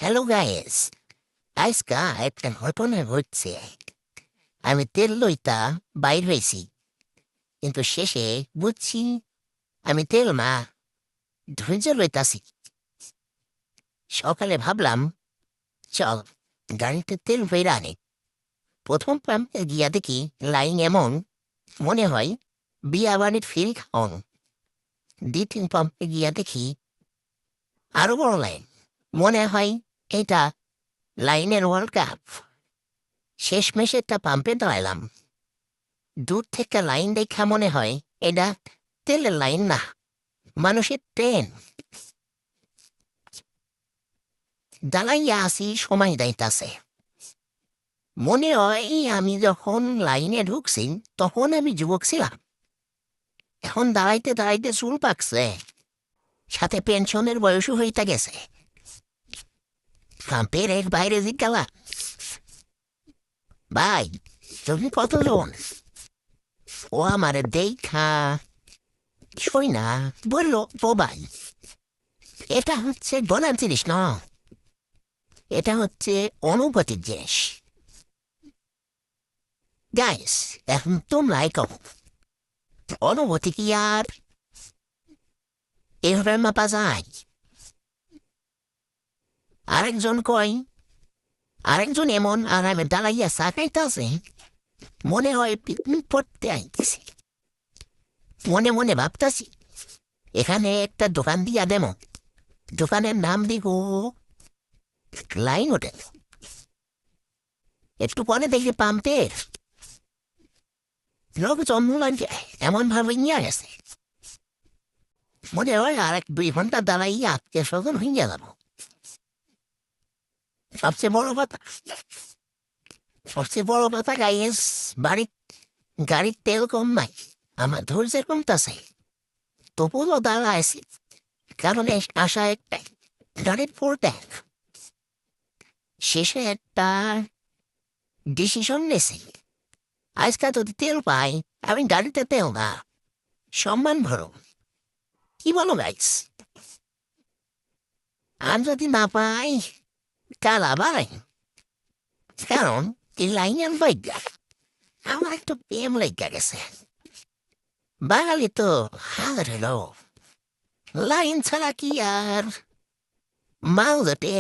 Hello guys, আজকা একটা ঘটনা ঘটছে। আমি তেল লইতা বাইর হয়েছি, কিন্তু শেষে বুঝছি আমি তেল না, ধৈর্য লইতাছি। সকালে ভাবলাম, চল গাড়িতে তেল ভইরা আনি। প্রথম পাম্পে গিয়া দেখি লাইন এমন, মনে হয় বিয়া বাড়ির ফিল খাওন। দ্বিতীয় পাম্পে গিয়া দেখি আরো বড় লাইন, মনে হয় এটা লাইনের ওয়ার্ল্ড কাপ। শেষমেশ একটা পাম্পে দাঁড়াইলাম। দূর থেকে লাইন দেখা মনে হয় এটা তেলের লাইন না, মানুষের ট্রেন। দাঁড়াইয়া আসি, সময় যাইতাছে। মনে হয় আমি যখন লাইনে ঢুকছি তখন আমি যুবক ছিলাম। এখন দাঁড়াইতে দাঁড়াইতে চুল পাকছে, সাথে পেনশনের বয়সও হইতে গেছে। পাম্পের এর বাইরে জিজ্ঞালা, ভাই তুমি কতজন? ও আমার দেখা ছই না, বললো ও ভাই, এটা হচ্ছে বলার জিনিস না, এটা হচ্ছে অনুভূতির জিনিস। গাইস, এখন তোমরাই কও, অনুভূতি কি আর এভাবে মাপা যায়? আরেকজন কয়, আরেকজন এমন আর আমি দাঁড়াইয়া সাকাইতাছে, মনে হয় পিকনিক পড়তে আইতেছি। মনে মনে ভাবতাছি, এখানে একটা দোকান দিয়া দেব, দোকানের নাম দিব লাইন হোটেল। একটু পরে দেখি পাম্পের লোকজন এমন ভাবে নিয়ে গেছে, মনে হয় আর 1-2 ঘন্টা দাঁড়াইয়া আত্মীয় স্বজন হইয়া যাব। সবচেয়ে বড় কথা, সবচেয়ে বড় কথা গাইস, গাড়ির তেল কম নাই, আমার ধৈর্যের কমতাছে। তবুও দাঁড়াইছি, কারণ আশা একটাই, গাড়ির ফুল ট্যাঙ্ক। শেষে একটা ডিসিশন নিয়েছি, আজকাল যদি তেল পাই, আমি গাড়িতে তেল না, সম্মান ভরো। কি বলো গাইস? আর যদি না পাই, কাল আবার আইন। কারণ এই লাইনের বৈজ্ঞা আমার একটু প্রেম লেগে গেছে। বাঙালি তো হাজার হলো, লাইন ছাড়া কি আর মাল জটে?